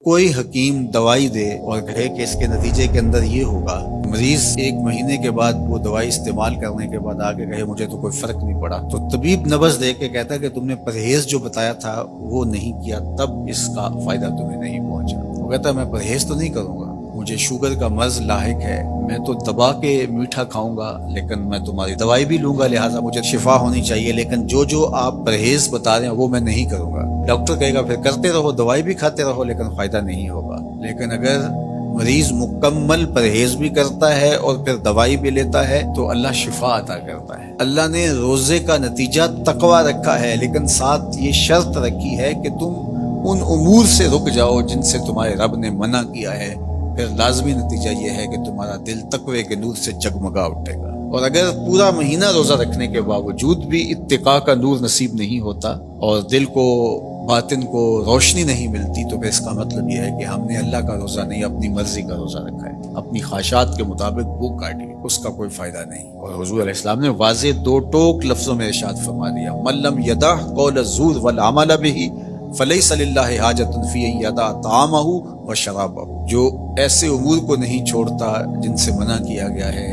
کوئی حکیم دوائی دے اور کہے کہ اس کے نتیجے کے اندر یہ ہوگا، مریض 1 مہینے کے بعد وہ دوائی استعمال کرنے کے بعد آگے کہے مجھے تو کوئی فرق نہیں پڑا، تو طبیب نبض دے کے کہتا ہے کہ تم نے پرہیز جو بتایا تھا وہ نہیں کیا، تب اس کا فائدہ تمہیں نہیں پہنچا۔ وہ کہتا ہے میں پرہیز تو نہیں کروں گا، مجھے شوگر کا مرض لاحق ہے، میں تو دبا کے میٹھا کھاؤں گا لیکن میں تمہاری دوائی بھی لوں گا، لہٰذا مجھے شفا ہونی چاہیے، لیکن جو آپ پرہیز بتا رہے ہیں وہ میں نہیں کروں گا۔ ڈاکٹر کہے گا پھر کرتے رہو، دوائی بھی کھاتے رہو لیکن فائدہ نہیں ہوگا۔ لیکن اگر مریض مکمل پرہیز بھی کرتا ہے اور پھر دوائی بھی لیتا ہے تو اللہ شفا عطا کرتا ہے۔ اللہ نے روزے کا نتیجہ تقویٰ رکھا ہے، لیکن ساتھ یہ شرط رکھی ہے کہ تم ان امور سے رک جاؤ جن سے تمہارے رب نے منع کیا ہے، پھر لازمی نتیجہ یہ ہے کہ تمہارا دل تقوی کے نور سے جگمگا اٹھے گا۔ اور اگر پورا مہینہ روزہ رکھنے کے باوجود بھی اتقاء کا نور نصیب نہیں ہوتا اور دل کو باطن کو روشنی نہیں ملتی، تو پھر اس کا مطلب یہ ہے کہ ہم نے اللہ کا روزہ نہیں اپنی مرضی کا روزہ رکھا ہے، اپنی خواہشات کے مطابق بھوک کاٹی، اس کا کوئی فائدہ نہیں۔ اور حضور علیہ السلام نے واضح 2 ٹوک لفظوں میں ارشاد فرما دیا، من لم یدع قول الزور والعمل به فلیس للہ حاجۃ فی ان یدع طعامہ وشرابہ، جو ایسے امور کو نہیں چھوڑتا جن سے منع کیا گیا ہے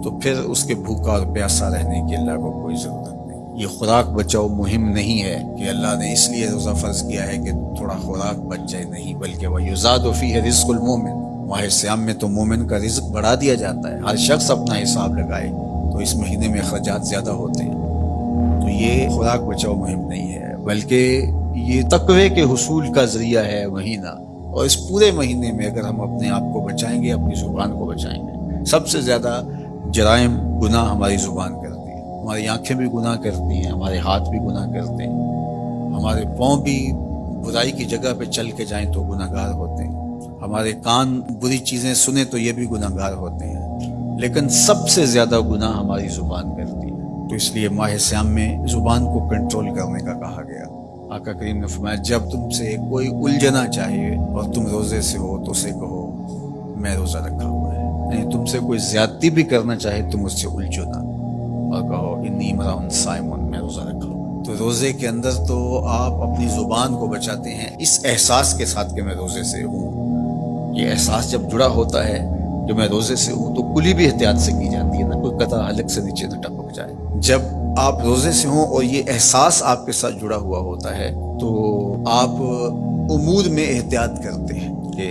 تو پھر اس کے بھوکا اور پیاسا رہنے کی اللہ کو کوئی ضرورت نہیں۔ یہ خوراک بچاؤ مہم نہیں ہے کہ اللہ نے اس لیے روزہ فرض کیا ہے کہ تھوڑا خوراک بچ جائے، نہیں، بلکہ وَيُزَادُ فِيهِ رِزْقُ الْمُؤْمِنِ، ماہ سیام میں تو مومن کا رزق بڑھا دیا جاتا ہے، ہر شخص اپنا حساب لگائے تو اس مہینے میں اخراجات زیادہ ہوتے ہیں۔ تو یہ خوراک بچاؤ مہم نہیں ہے، بلکہ یہ تقوی کے حصول کا ذریعہ ہے مہینہ۔ اور اس پورے مہینے میں اگر ہم اپنے آپ کو بچائیں گے، اپنی زبان کو بچائیں گے، سب سے زیادہ جرائم گناہ ہماری زبان کرتی ہے، ہماری آنکھیں بھی گناہ کرتی ہیں، ہمارے ہاتھ بھی گناہ کرتے ہیں، ہمارے پاؤں بھی برائی کی جگہ پہ چل کے جائیں تو گناہ گار ہوتے ہیں، ہمارے کان بری چیزیں سنیں تو یہ بھی گناہ گار ہوتے ہیں، لیکن سب سے زیادہ گناہ ہماری زبان کرتی ہے۔ تو اس لیے ماہ سیام میں زبان کو کنٹرول کرنے کا کہا گیا۔ آقا کریم نے فرمایا جب تم سے کوئی الجھنا چاہیے اور تم روزے سے ہو تو اسے کہو میں روزہ رکھا ہوا ہے، یعنی تم سے کوئی زیادتی بھی کرنا چاہے تم اس سے الجھو نہ اور کہو انی امرؤ صائم، میں روزہ رکھا ہوں۔ تو روزے کے اندر تو آپ اپنی زبان کو بچاتے ہیں اس احساس کے ساتھ کہ میں روزے سے ہوں۔ یہ احساس جب جڑا ہوتا ہے کہ میں روزے سے ہوں تو کلی بھی احتیاط سے کی جاتی ہے، نہ کوئی قطع حلق سے نیچے نہ ٹپک جائے۔ جب آپ روزے سے ہوں اور یہ احساس آپ کے ساتھ جڑا ہوا ہوتا ہے تو آپ امور میں احتیاط کرتے ہیں کہ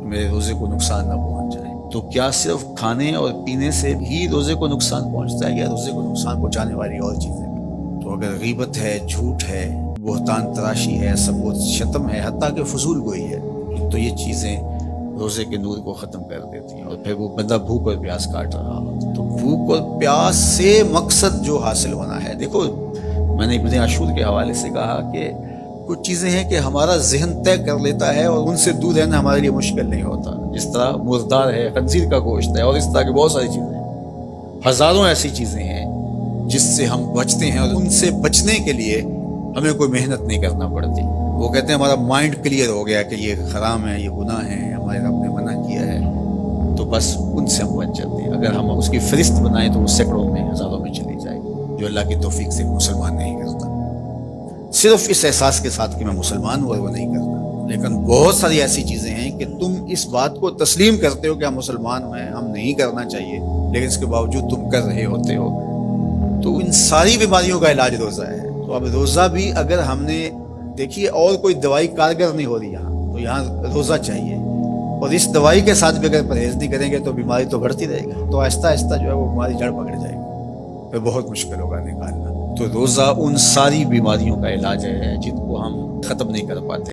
میرے روزے کو نقصان نہ پہنچ جائے۔ تو کیا صرف کھانے اور پینے سے ہی روزے کو نقصان پہنچتا ہے یا روزے کو نقصان پہنچانے والی اور چیزیں بھی؟ تو اگر غیبت ہے، جھوٹ ہے، بہتان تراشی ہے، سب و شتم ہے، حتیٰ کہ فضول گوئی ہے، تو یہ چیزیں روزے کے نور کو ختم کر دیتی ہیں اور پھر وہ بندہ بھوک اور پیاس کاٹ رہا ہوتا۔ تو بھوک اور پیاس سے مقصد جو حاصل ہونا ہے، دیکھو میں نے ابن عاشور کے حوالے سے کہا کہ کچھ چیزیں ہیں کہ ہمارا ذہن طے کر لیتا ہے اور ان سے دور رہنا ہمارے لیے مشکل نہیں ہوتا، جس طرح مردار ہے، خنزیر کا گوشت ہے، اور اس طرح کی بہت ساری چیزیں ہیں، ہزاروں ایسی چیزیں ہیں جس سے ہم بچتے ہیں اور ان سے بچنے کے لیے ہمیں کوئی محنت نہیں کرنا پڑتی۔ وہ کہتے ہیں ہمارا مائنڈ کلیئر ہو گیا کہ یہ حرام ہے، یہ گناہ ہے، ہمارے رب نے منع کیا ہے، تو بس ان سے ہم بچ جاتے ہیں۔ اگر ہم اس کی فہرست بنائیں تو وہ سینکڑوں میں، ہزاروں میں چلی جائے گی، جو اللہ کی توفیق سے مسلمان نہیں کرتا، صرف اس احساس کے ساتھ کہ میں مسلمان ہوں اور وہ نہیں کرتا۔ لیکن بہت ساری ایسی چیزیں ہیں کہ تم اس بات کو تسلیم کرتے ہو کہ ہم مسلمان ہیں، ہم نہیں کرنا چاہیے، لیکن اس کے باوجود تم کر رہے ہوتے ہو، تو ان ساری بیماریوں کا علاج روزہ ہے۔ تو اب روزہ بھی اگر ہم نے دیکھیے اور کوئی دوائی کارگر نہیں ہو رہی یہاں، تو یہاں روزہ چاہیے، اور اس دوائی کے ساتھ بھی اگر پرہیز نہیں کریں گے تو بیماری تو بڑھتی رہے گی، تو آہستہ آہستہ جو ہے وہ بیماری جڑ پکڑ جائے گی، پھر بہت مشکل ہوگا نکالنا۔ تو روزہ ان ساری بیماریوں کا علاج ہے جن کو ہم ختم نہیں کر پاتے۔